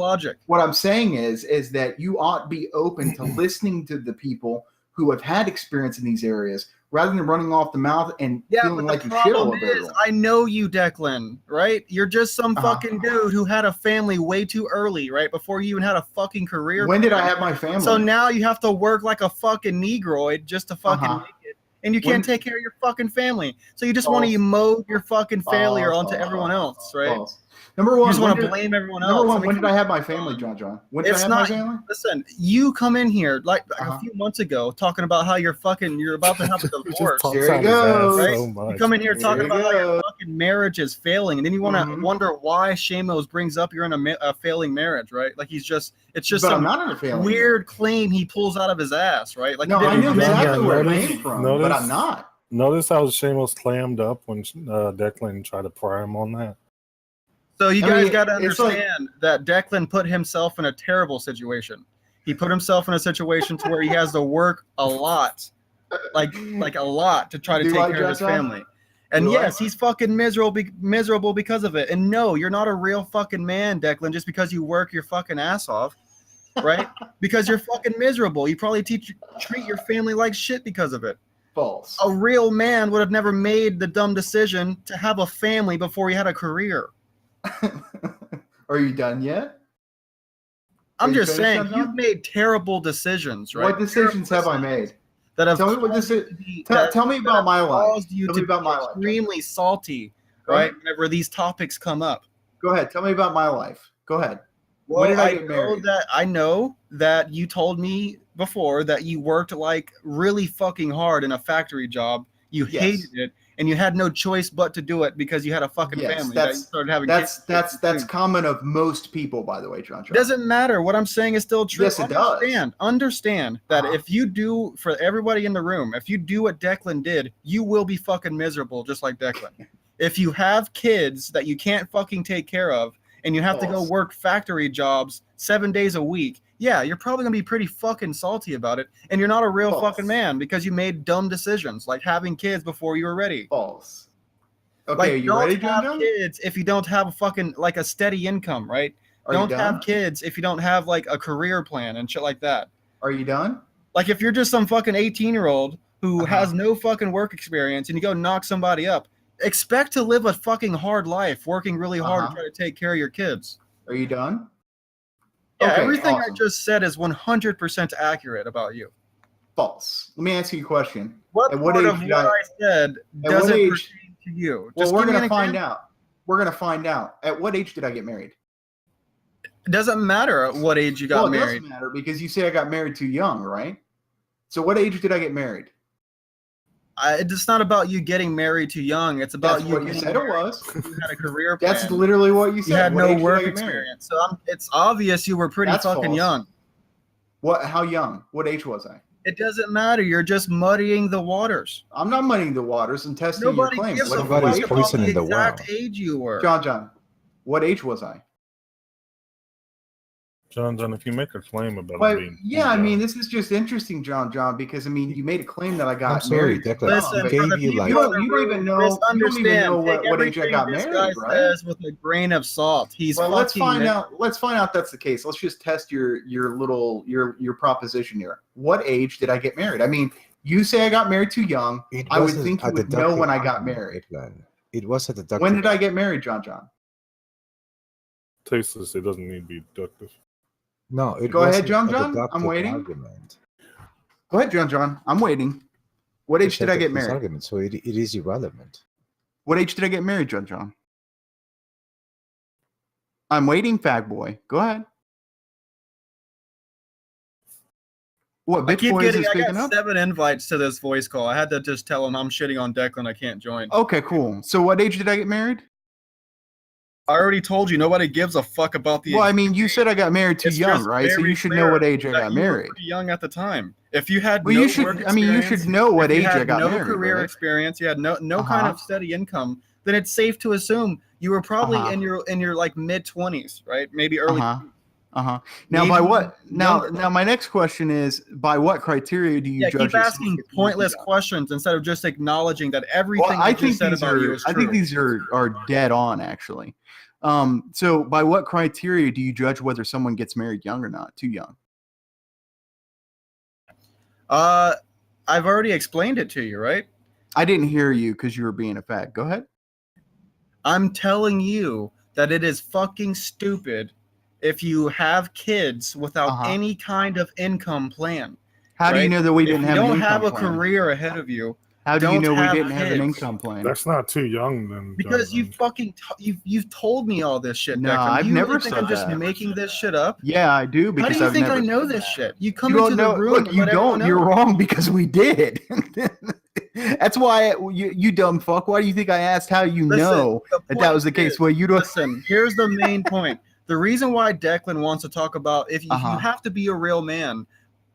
logic. What I'm saying is that you ought to be open to listening to the people who have had experience in these areas rather than running off the mouth and feeling like you shit all over everyone. I know you, Declan, right? You're just some fucking dude who had a family way too early, right? Before you even had a fucking career. When did I have my family? So now you have to work like a fucking Negroid just to fucking make it. And you can't take care of your fucking family. So you just want to emote your fucking failure onto everyone else, right? Number one, you just want to blame everyone else. Number one, when did I have my family, John? When did I have my family? Listen, you come in here like a few months ago talking about how you're about to have a divorce. Here he goes. Right? You come in here talking about how your fucking marriage is failing, and then you want to wonder why Shamos brings up you're in a failing marriage, right? Like it's just some weird claim he pulls out of his ass, right? Like no, I know exactly where it came from, but I'm not. Notice how Shamos clammed up when Declan tried to pry him on that. So you guys got to understand that Declan put himself in a terrible situation. He put himself in a situation to where he has to work a lot, like a lot, to try to take care of his family. And yes, he's fucking miserable because of it. And no, you're not a real fucking man, Declan, just because you work your fucking ass off, right? Because you're fucking miserable. You probably treat your family like shit because of it. False. A real man would have never made the dumb decision to have a family before he had a career. Are you done yet? I'm just saying, you've made terrible decisions, right? What decisions have I made? That have tell me what this is. Tell me about my life. Tell me about my life. Extremely salty, right? Whenever these topics come up. Go ahead. Tell me about my life. Go ahead. Well, when did I get married? I know that you told me before that you worked like really fucking hard in a factory job. You hated it. And you had no choice but to do it because you had a fucking family. That you started having kids. That's common of most people, by the way, John. Doesn't matter. What I'm saying is still true. Yes, it does. Understand that if you do, for everybody in the room, if you do what Declan did, you will be fucking miserable, just like Declan. If you have kids that you can't fucking take care of, and you have to go work factory jobs 7 days a week, yeah, you're probably gonna be pretty fucking salty about it, and you're not a real fucking man because you made dumb decisions like having kids before you were ready. False. Okay, like, you ready, John? Don't have kids if you don't have a fucking like a steady income, right? Don't have kids if you don't have like a career plan and shit like that. Are you done? Like if you're just some fucking 18-year-old who has no fucking work experience and you go knock somebody up, expect to live a fucking hard life, working really hard to try to take care of your kids. Are you done? Yeah, everything I just said is 100% accurate about you. False. Let me ask you a question. What part of what I said doesn't pertain to you? Well, we're going to find out. We're going to find out. At what age did I get married? It doesn't matter at what age you got married. It doesn't matter because you say I got married too young, right? So what age did I get married? It's not about you getting married too young. It's about That's what you said it was. You had a career plan. That's literally what you said. You had no work experience. So it's obvious you were pretty fucking young. What? How young? What age was I? It doesn't matter. You're just muddying the waters. I'm not muddying the waters and testing your claims. Gives a fuck about the exact age you were. John, what age was I? John, if you make a claim about being I mean, this is just interesting, John, because I mean, you made a claim that I got married. Declan, you don't even know what age I got married, right? Says with a grain of salt. Let's find out. Let's find out that's the case. Let's just test your proposition here. What age did I get married? I mean, you say I got married too young. I would think you would know when I got married. It was a deductive. When did I get married, John? Tasteless. It doesn't need to be deductive. No, go ahead, John. I'm waiting. Argument. Go ahead, John. I'm waiting. What age did I get married? Argument, so it is irrelevant. What age did I get married, John? I'm waiting, fag boy. Go ahead. What? Bitch boy isn't speaking up? 7 invites to this voice call. I had to just tell him I'm shitting on Declan. I can't join. Okay, cool. So what age did I get married? I already told you nobody gives a fuck about the. Well, I mean, you said I got married too young, right? So you should know what age I got married. Pretty young at the time. If you had you should. I mean, you should know what age I got married. No career experience. You had no kind of steady income. Then it's safe to assume you were probably in your like mid-20s, right? Maybe early. Now, by what? Now, my next question is: by what criteria do you judge? Keep asking pointless questions instead of just acknowledging that everything I just said about you is true. I think these are dead on, actually. So by what criteria do you judge whether someone gets married young or not? Too young? I've already explained it to you, right? I didn't hear you because you were being a fag. Go ahead. I'm telling you that it is fucking stupid if you have kids without any kind of income plan. How do you know that we didn't have an income plan? If you don't have a career ahead of you, how do you know we didn't have an income plan? That's not too young then. Because you fucking you've told me all this shit. No, Declan. I've never think said I'm just that. making this shit up. Yeah, I do. Because How do you think never I know this shit? You come you into don't the know, room. Look, you don't. You're wrong because we did. That's why you dumb fuck. Why do you think I asked how you know that was the case? Well, you don't. Listen, here's the main point. The reason why Declan wants to talk about if you have to be a real man,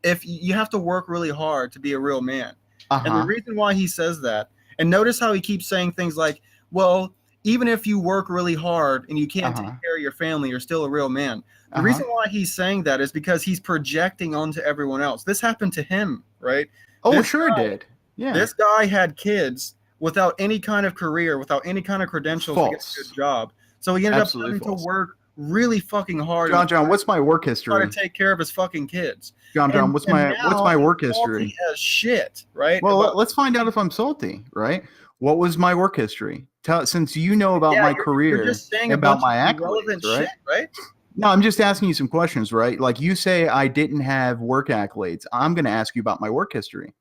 if you have to work really hard to be a real man, and the reason why he says that, and notice how he keeps saying things like, well, even if you work really hard and you can't take care of your family, you're still a real man. The reason why he's saying that is because he's projecting onto everyone else. This happened to him, right? Oh, sure it did. Yeah. This guy had kids without any kind of career, without any kind of credentials to get a good job. So he ended up having to work really fucking hard. John, what's my work history? Trying to take care of his fucking kids. John, what's my work history? As shit, right? Well, let's find out if I'm salty, right? What was my work history? Since you know about my career and about my accolades, right? No, I'm just asking you some questions, right? Like you say I didn't have work accolades. I'm going to ask you about my work history.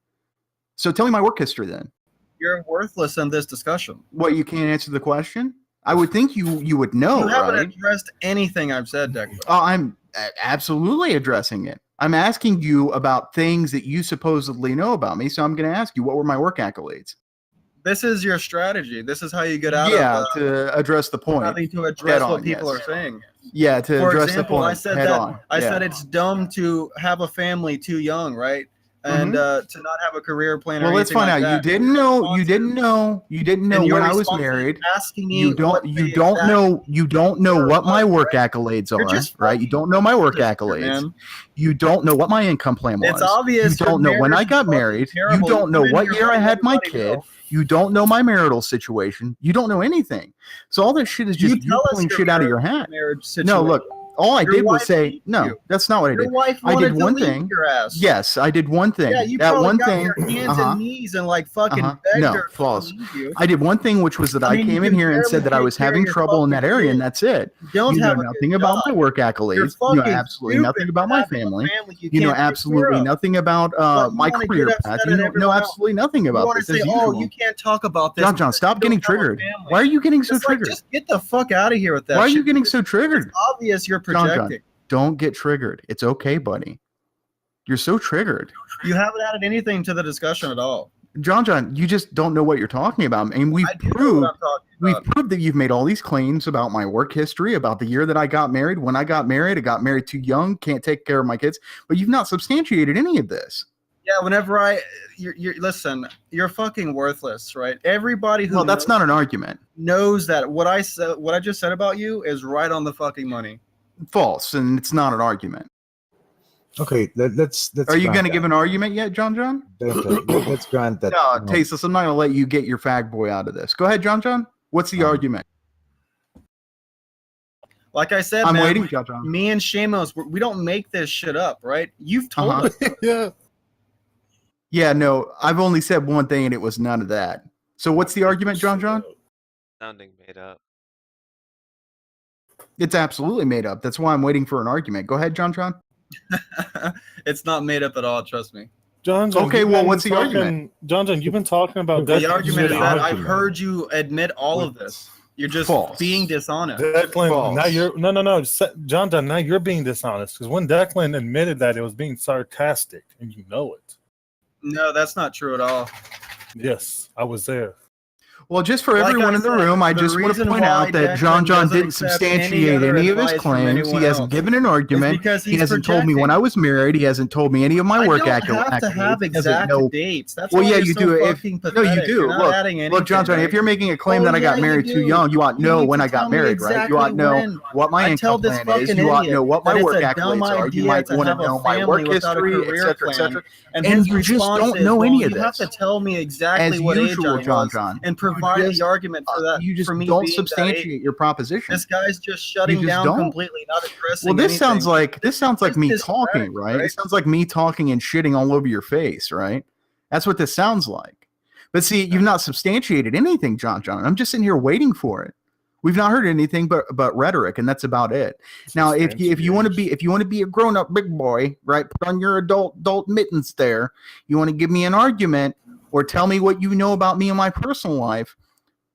So tell me my work history then. You're worthless in this discussion. What, you can't answer the question? I would think you would know. You haven't addressed anything I've said, Declan. Oh, I'm absolutely addressing it. I'm asking you about things that you supposedly know about me. So I'm going to ask you, what were my work accolades? This is your strategy. This is how you get out of to address the point. Having to address what people are saying. Yeah, to address the point. I said I said it's dumb to have a family too young, right? And to not have a career plan. Well, let's find out. You didn't know. You didn't know when I was married. You don't know what my work accolades are, right? You don't know my work accolades. You don't know what my income plan was. It's obvious. You don't know when I got married. You don't know what year I had my kid. You don't know my marital situation. You don't know anything. So all this shit is just you pulling shit out of your hat. No, look. All I did was say, no, that's not what I did. I did one thing. Yes, I did one thing. Yeah, you that one got thing. Your hands and knees and like fucking no, false. I did one thing, which was that I came in here and said that I was having trouble in that area, and that's it. You know nothing about my work accolades. You know absolutely nothing about my family. You know absolutely nothing about my career path. You know absolutely nothing about this. As usual. You can't talk about this. John, stop getting triggered. Why are you getting so triggered? Just get the fuck out of here with that. Why are you getting so triggered? It's obvious you're projecting. John, don't get triggered. It's okay, buddy. You're so triggered. You haven't added anything to the discussion at all. John, you just don't know what you're talking about. And we've proved that you've made all these claims about my work history, about the year that I got married. When I got married too young, can't take care of my kids. But you've not substantiated any of this. Yeah, whenever listen, you're fucking worthless, right? Everybody who that's not an argument. Knows that what I just said about you is right on the fucking money. False, and it's not an argument. Okay, let's. Are you going to give an argument yet, John? Let's grant that. No, Tasteless, I'm not going to let you get your fag boy out of this. Go ahead, John. What's the argument? Like I said, I'm waiting, John. Me and Shamos, we don't make this shit up, right? You've told us. Yeah. Yeah, no, I've only said one thing, and it was none of that. So what's the argument, John? Sounding made up. It's absolutely made up. That's why I'm waiting for an argument. Go ahead, John. It's not made up at all. Trust me. John, okay, well, what's the argument? John, you've been talking about the argument is that I've heard you admit all of this. You're just being dishonest. Declan, now you're no, John. Now you're being dishonest because when Declan admitted that, it was being sarcastic, and you know it. No, that's not true at all. Yes, I was there. Well, just for everyone in the room, I just want to point out that John didn't substantiate any of his claims. He hasn't given an argument. He hasn't told me when I was married. He hasn't told me any of my work accolades. I don't have to have exact dates. That's well, yeah, you do. No, you do. Look, John, if you're making a claim that I got married too young, you ought to know when I got married, right? You ought to know what my income plan is. You ought to know what my work accolades are. You might want to know my work history, etc., etc. And you just don't know any of this. You have to tell me exactly what age I was and provide provide the argument for that. You just for me don't being substantiate your proposition. This guy's just shutting down completely, not addressing. Well, this anything. sounds like me talking, right? It sounds like me talking and shitting all over your face, right? That's what this sounds like. But see, you've not substantiated anything, John. I'm just sitting here waiting for it. We've not heard anything but rhetoric, and that's about it. Now, if you want to be a grown up big boy, right? Put on your adult mittens there. You want to give me an argument or tell me what you know about me and my personal life.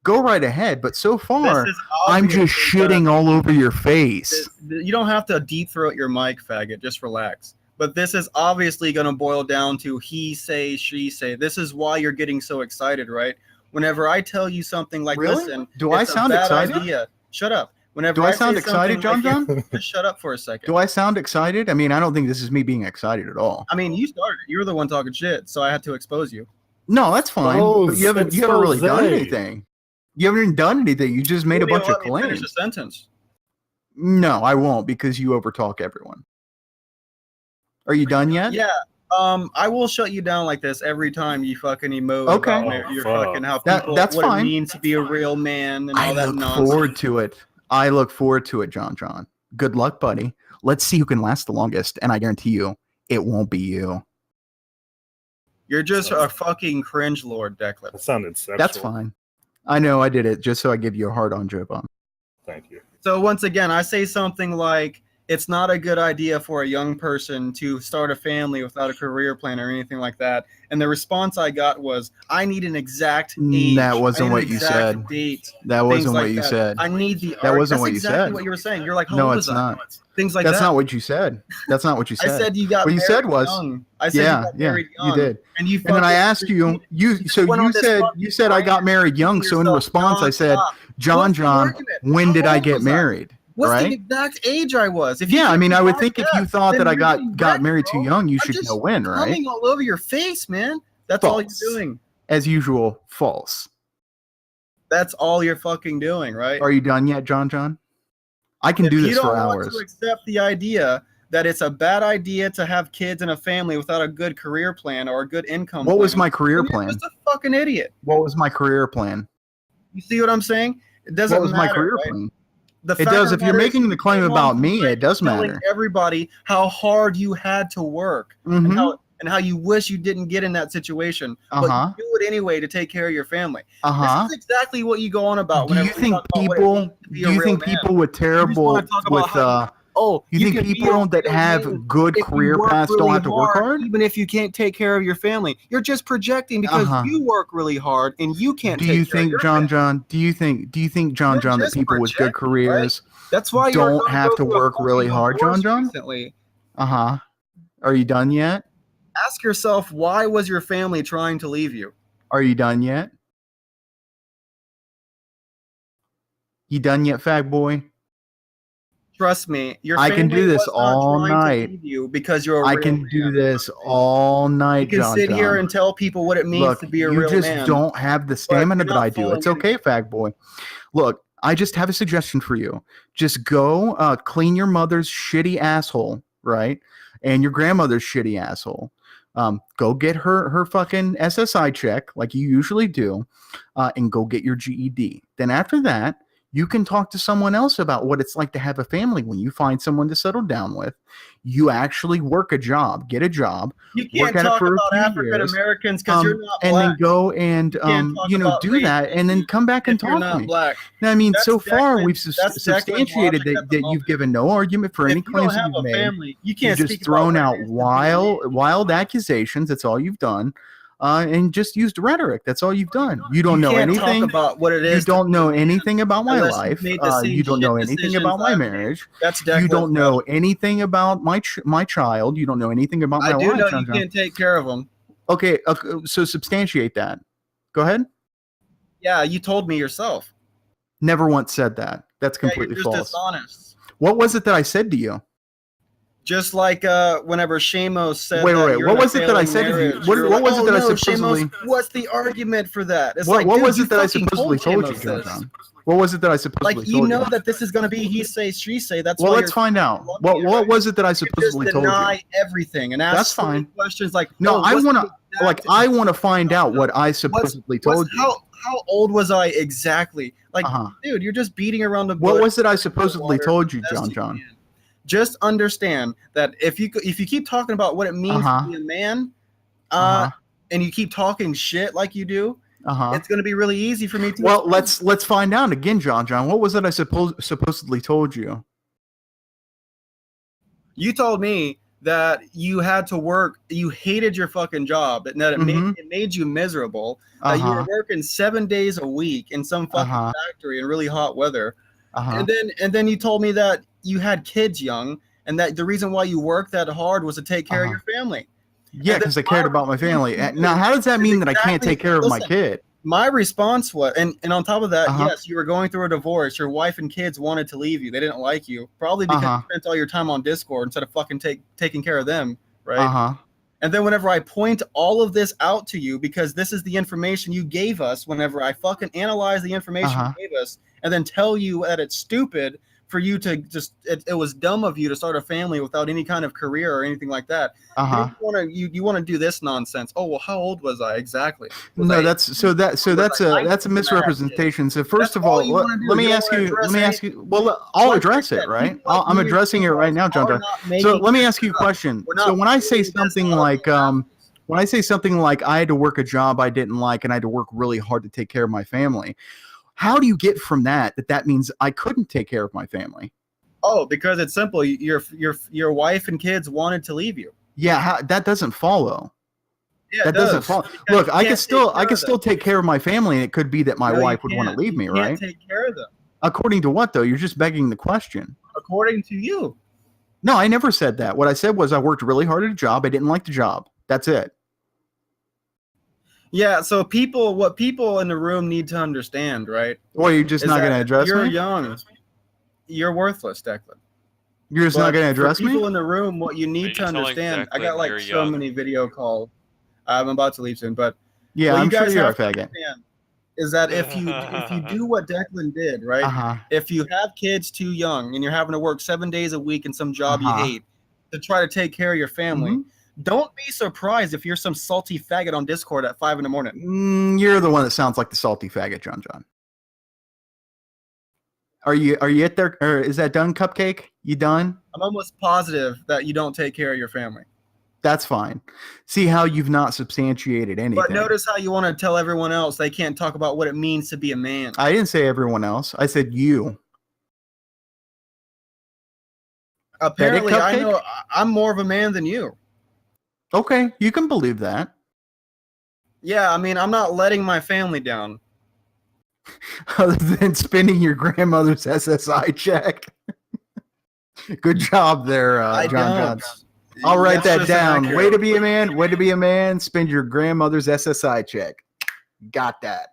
Go right ahead. But so far, I'm just shitting all over your face. You don't have to deep throat your mic, faggot. Just relax. But this is obviously going to boil down to he say, she say. This is why you're getting so excited, right? Whenever I tell you something like, listen, do I sound excited? Idea. Shut up. Whenever do I sound excited, John? Just shut up for a second. Do I sound excited? I mean, I don't think this is me being excited at all. I mean, you started. You're the one talking shit, so I had to expose you. No, that's fine. But you haven't really done anything. You haven't even done anything. You just made a bunch of claims. Finish a sentence. No, I won't because you overtalk everyone. Are you done yet? Yeah. I will shut you down like this every time you fucking emote about your fucking how people that's what fine. It means to be a real man and all that nonsense. I look forward to it. I look forward to it, John. Good luck, buddy. Let's see who can last the longest, and I guarantee you, it won't be you. You're just a fucking cringe lord, Declan. That sounded sexual. That's fine. I know I did it just so I give you a hard-on joke on. Thank you. So once again, I say something like, it's not a good idea for a young person to start a family without a career plan or anything like that. And the response I got was, I need an exact age. That wasn't what you said. Date, that wasn't what you said. I need the That wasn't what you said. That's exactly said. what you were saying. You're like, no, it's not. Things like that. That's not what you said. That's not what you said. I said you got what you said was young. I said you got married young. You did. And then I asked you said I got married young. So in response, I said, John, when did I get married? What's the exact age I was? I mean, I would think if you thought that I got married too young, you should know when, right? Coming all over your face, man. That's all you're doing. As usual, false. That's all you're fucking doing, right? Are you done yet, John? I can do this for hours. You don't want to accept the idea that it's a bad idea to have kids and a family without a good career plan or a good income plan. What was my career plan? You're just a fucking idiot. What was my career plan? You see what I'm saying? It doesn't matter. What was my career plan? It does. If you're making the claim about me, it does matter. Everybody, how hard you had to work and how you wish you didn't get in that situation, but you do it anyway to take care of your family. This is exactly what you go on about. Do you think people with terrible you think people that have good career paths don't have to work hard? Even if you can't take care of your family, you're just projecting because you work really hard and you can't. Do you think, John? Do you think, John, that people with good careers that's why don't have to work really hard, John? Are you done yet? Ask yourself, why was your family trying to leave you? Are you done yet? You done yet, fag boy? Trust me, I can do this all night. Because you're I can do this all night, You can sit here and tell people what it means to be a real man. You just don't have the stamina that I do. It's okay, fag boy. Look, I just have a suggestion for you. Just go clean your mother's shitty asshole, right? And your grandmother's shitty asshole. Go get her fucking SSI check like you usually do, and go get your GED. Then after that, you can talk to someone else about what it's like to have a family when you find someone to settle down with. You actually work a job, get a job. You can't talk about African Americans because you're not black. And then go and do that, and then come back and talk to me. Black. Now, I mean, so far we've substantiated that you've given no argument for any claims that you've made. You can't You've just thrown out wild accusations. That's all you've done. And just used rhetoric. That's all you've done. You don't know anything talk about what it is. You don't know anything about my life. You don't know anything about my marriage. You don't know anything about my child. You don't know anything about my wife. I do know you can't take care of them. Okay, so substantiate that. Go ahead. Yeah, you told me yourself. Never once said that. That's completely false. You're just dishonest. What was it that I said to you? Just like whenever Shamos said, wait, what was it that I said to you? What was it that I supposedly? What's the argument for that? It's what was it that I supposedly told you, John? What was it that I supposedly told you? Like, you know that this is going to be he say, she say. That's well, let's find out. What was it that I supposedly told you? Deny everything and ask that's fine. Questions like, no, I want to find out what I supposedly told you. How old was I exactly? Like, dude, you're just beating around the bush. What was it I supposedly told you, John? Just understand that if you keep talking about what it means to be a man, and you keep talking shit like you do, it's going to be really easy for me to. Well, let's find out again, John. What was it I supposedly told you? You told me that you had to work. You hated your fucking job. That it made you miserable. That you were working 7 days a week in some fucking factory in really hot weather. And then you told me that you had kids young, and that the reason why you worked that hard was to take care of your family. Yeah, because I cared about my family. Now, how does that mean that I can't take care of my kid? My response was, and on top of that, yes, you were going through a divorce. Your wife and kids wanted to leave you. They didn't like you, probably because you spent all your time on Discord instead of fucking taking care of them, right? And then whenever I point all of this out to you, because this is the information you gave us, whenever I fucking analyze the information you gave us, and then tell you that it's stupid for you to just, it was dumb of you to start a family without any kind of career or anything like that. You want to do this nonsense. Oh, well, how old was I exactly? That's a misrepresentation. So first of all, let me ask you. Well, I'll address it, right? I'm addressing it right now, John. So let me ask you a question. So when I say something like I had to work a job I didn't like and I had to work really hard to take care of my family, how do you get from that means I couldn't take care of my family? Oh, because it's simple. Your wife and kids wanted to leave you. Yeah, that doesn't follow. Yeah, that doesn't follow. Look, I can still take care of my family, and it could be that my wife would want to leave me, right? Take care of them. According to what, though? You're just begging the question. According to you. No, I never said that. What I said was I worked really hard at a job. I didn't like the job. That's it. Yeah, so what people in the room need to understand, right? Well, you're just not going to address me? You're young. You're worthless, Declan. You're just not going to address me? People in the room, what you need to understand, I got like so many video calls. I'm about to leave soon, but yeah, I'm sure you're a faggot. Is that if you do what Declan did, right? If you have kids too young and you're having to work 7 days a week in some job you hate to try to take care of your family, don't be surprised if you're some salty faggot on Discord at 5 a.m. You're the one that sounds like the salty faggot, John. Are you at there, or is that done, Cupcake? You done? I'm almost positive that you don't take care of your family. That's fine. See how you've not substantiated anything. But notice how you want to tell everyone else they can't talk about what it means to be a man. I didn't say everyone else. I said you. Apparently, I know I'm more of a man than you. Okay, you can believe that. Yeah, I mean, I'm not letting my family down. Other than spending your grandmother's SSI check. Good job there, JonJons. I'll write that down. Way to be a man. Way to be a man. Spend your grandmother's SSI check. Got that.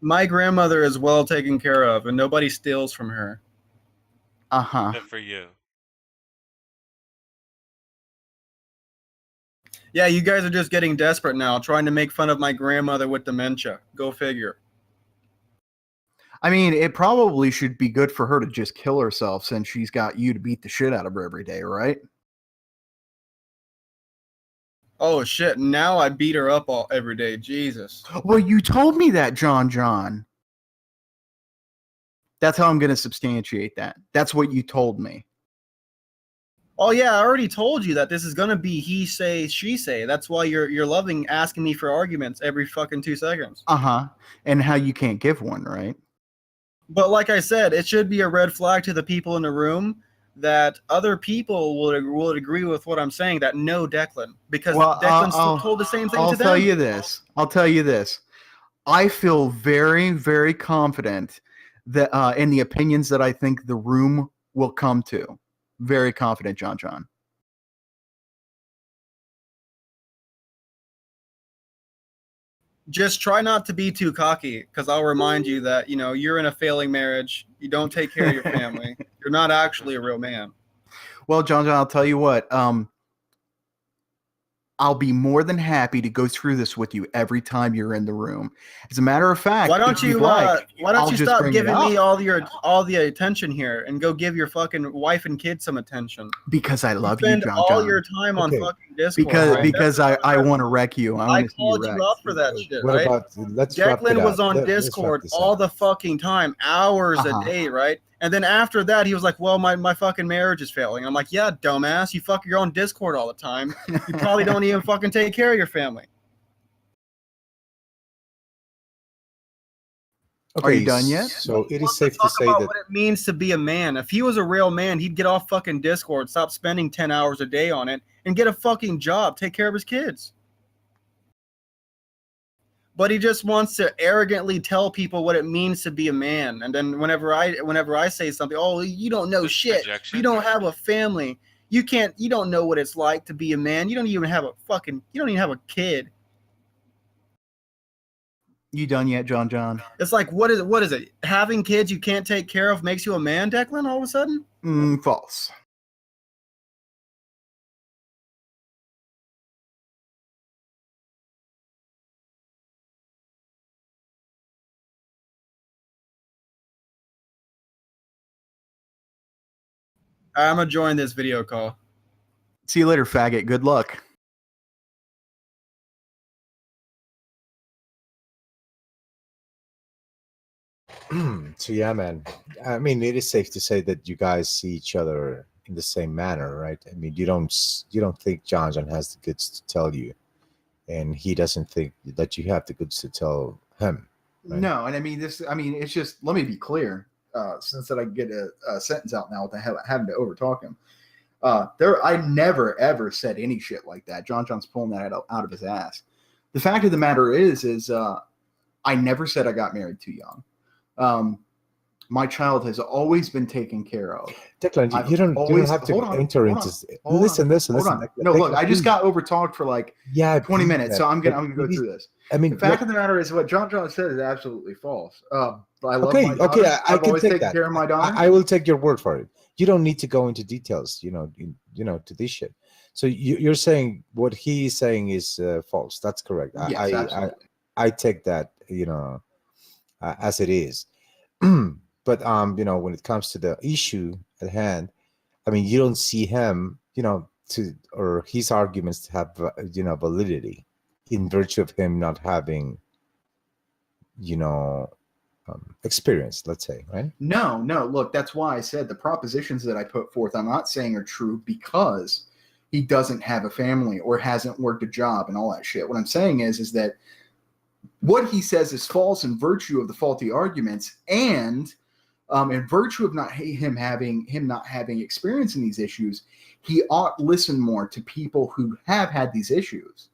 My grandmother is well taken care of, and nobody steals from her. Good for you. Yeah, you guys are just getting desperate now, trying to make fun of my grandmother with dementia. Go figure. I mean, it probably should be good for her to just kill herself since she's got you to beat the shit out of her every day, right? Oh, shit. Now I beat her up every day. Jesus. Well, you told me that, John. That's how I'm going to substantiate that. That's what you told me. Oh, yeah, I already told you that this is going to be he say, she say. That's why you're loving asking me for arguments every fucking 2 seconds. And how you can't give one, right? But like I said, it should be a red flag to the people in the room that other people will agree with what I'm saying, that know Declan. Because Declan still told the same thing to them. I'll tell you this. I feel very, very confident that in the opinions that I think the room will come to. Very confident, John. Just try not to be too cocky, because I'll remind you that, you're in a failing marriage. You don't take care of your family. You're not actually a real man. Well, John, I'll tell you what. I'll be more than happy to go through this with you every time you're in the room. As a matter of fact, why don't you stop giving me all the attention here and go give your fucking wife and kids some attention? Because I love you, John. Spend all your time on fucking Discord. Because I want to wreck you. I called you out for that shit, what right? about let's wrap it Declan up. was on Let's wrap Discord this all up. the fucking time, hours Uh-huh. a day, right? And then after that, he was like, well, my fucking marriage is failing. I'm like, yeah, dumbass, you fuck your own Discord all the time. You probably don't even fucking take care of your family. Okay, Are you done yet? So it Wants is safe to talk say about that what it means to be a man. If he was a real man, he'd get off fucking Discord, stop spending 10 hours a day on it, and get a fucking job, take care of his kids. But he just wants to arrogantly tell people what it means to be a man. And then whenever I say something, oh, you don't know shit. Projection. You don't have a family. You don't know what it's like to be a man. You don't even have a kid. You done yet, John? It's like, what is it? Having kids you can't take care of makes you a man, Declan, all of a sudden? False. I'm gonna join this video call. See you later, faggot. Good luck. So yeah, man. I mean, it is safe to say that you guys see each other in the same manner, right? I mean, you don't think JonJon has the goods to tell you, and he doesn't think that you have the goods to tell him. Right? No, and I mean it's just, let me be clear, since that I can get a sentence out now without having to overtalk him. I never ever said any shit like that. JonJon's pulling that out of his ass. The fact of the matter is I never said I got married too young. My child has always been taken care of. Declan, you don't have to enter into. Listen. No, look, I just got overtalked for like 20 minutes, so I'm gonna go through this. I mean, the fact of the matter is, what JonJon said is absolutely false. I love my daughter. okay, I I've can always take taken that. care of my daughter. I will take your word for it. You don't need to go into details, to this shit. So you're saying what he's saying is false. That's correct. Yes, absolutely. I take that, as it is. But when it comes to the issue at hand, I mean, you don't see him, or his arguments to have, validity in virtue of him not having, experience, let's say, right? No. Look, that's why I said the propositions that I put forth, I'm not saying are true because he doesn't have a family or hasn't worked a job and all that shit. What I'm saying is that what he says is false in virtue of the faulty arguments, and in virtue of him not having experience in these issues, he ought listen more to people who have had these issues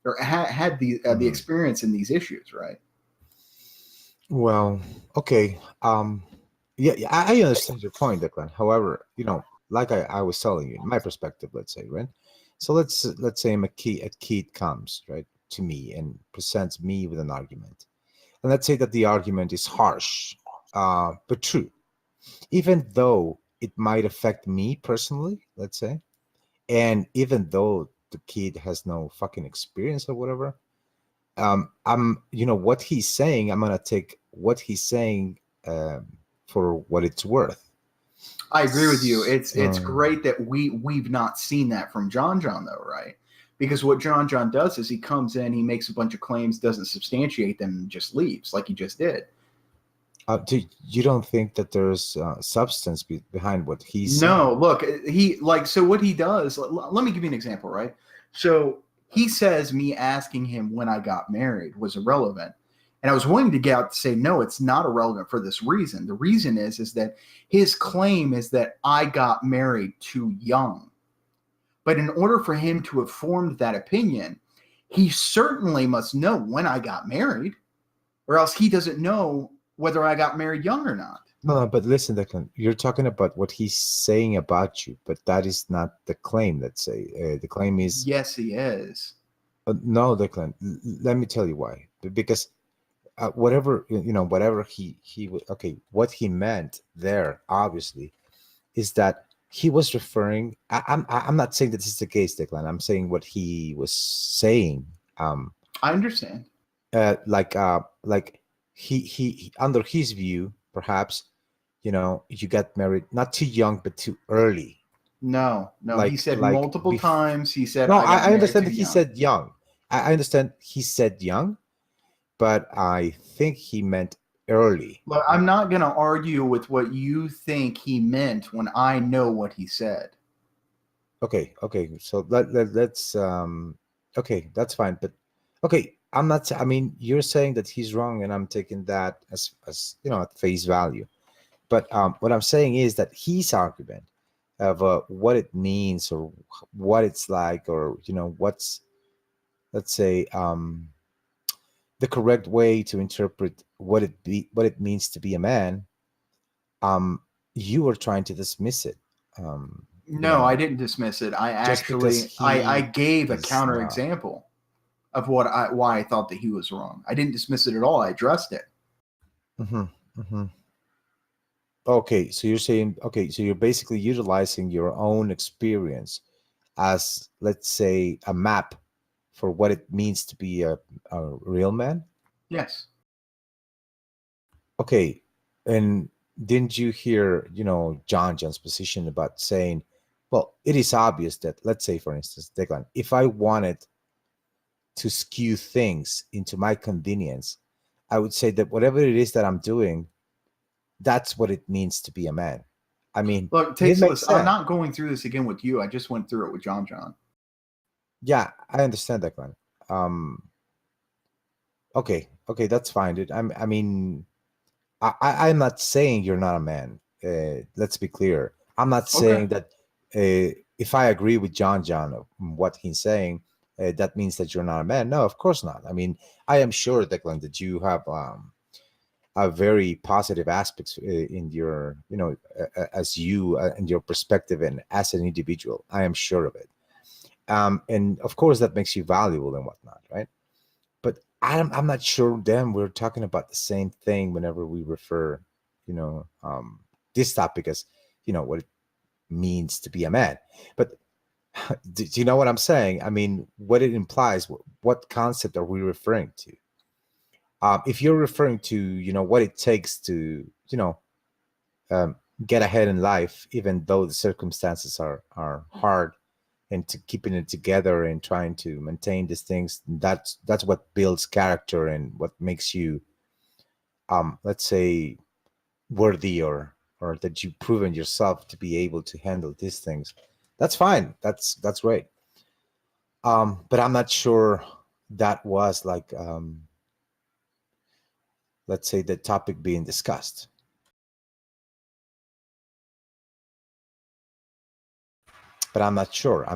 or had the experience in these issues, right? Well, okay. Yeah, I understand your point, Declan. However, like I was telling you, in my perspective, let's say, right? So let's say a kid comes, right, to me and presents me with an argument. And let's say that the argument is harsh, but true. Even though it might affect me personally, let's say, and even though the kid has no fucking experience or whatever, I'm what he's saying, I'm gonna take what he's saying for what it's worth. I agree with you. It's great that we've not seen that from JonJon though, right? Because what JonJon does is he comes in, he makes a bunch of claims, doesn't substantiate them, and just leaves like he just did. You don't think that there's substance behind what he's No, saying? look, so what he does, let me give you an example, right? So he says me asking him when I got married was irrelevant. And I was willing to get out to say, no, it's not irrelevant for this reason. The reason is that his claim is that I got married too young. But in order for him to have formed that opinion, he certainly must know when I got married, or else he doesn't know whether I got married young or not. No, but listen, Declan, you're talking about what he's saying about you, but that is not the claim, let's say. The claim is... Yes, he is. No, Declan, let me tell you why. Because whatever what he meant there, obviously, is that he was referring... I'm not saying that this is the case, Declan. I'm saying what he was saying. I understand. Like he under his view, perhaps, you got married not too young but too early, No. Like, he said like multiple times. He said, no, I got I married understand too that he young. said young. I understand he said young, but I think he meant early. Look, I'm not going to argue with what you think he meant when I know what he said. Okay. So let's okay, that's fine. But okay, I'm not. I mean, you're saying that he's wrong, and I'm taking that as at face value. But what I'm saying is that his argument of what it means or what it's like, or what's, let's say, the correct way to interpret what it means to be a man, you were trying to dismiss it. No, I didn't dismiss it. I just because actually I he gave a is counter not. example of why I thought that he was wrong. I didn't dismiss it at all. I addressed it. Okay, so you're saying, okay, so you're basically utilizing your own experience as, let's say, a map for what it means to be a real man. Yes. Okay, and didn't you hear, JonJons' position about saying, well, it is obvious that, let's say, for instance, Declan, if I wanted to skew things into my convenience, I would say that whatever it is that I'm doing, that's what it means to be a man. I mean, Look, it makes I'm sense. not going through this again with you. I just went through it with John. Yeah, I understand that, Glenn. Okay, that's fine, dude. I mean, I'm not saying you're not a man. Let's be clear. I'm not saying that if I agree with John what he's saying, that means that you're not a man. No, of course not. I mean, I am sure, Declan, that you have a very positive aspects in your, as you and your perspective and as an individual. I am sure of it. And of course, that makes you valuable and whatnot, right? But I'm not sure then we're talking about the same thing whenever we refer, this topic as, what it means to be a man. But do you know what I'm saying? I mean, what it implies, what concept are we referring to? If you're referring to, what it takes to, um, get ahead in life, even though the circumstances are hard, and to keeping it together and trying to maintain these things, that's what builds character and what makes you, let's say, worthy, or that you've proven yourself to be able to handle these things. That's fine. That's great. But I'm not sure that was like, let's say, the topic being discussed. But I'm not sure.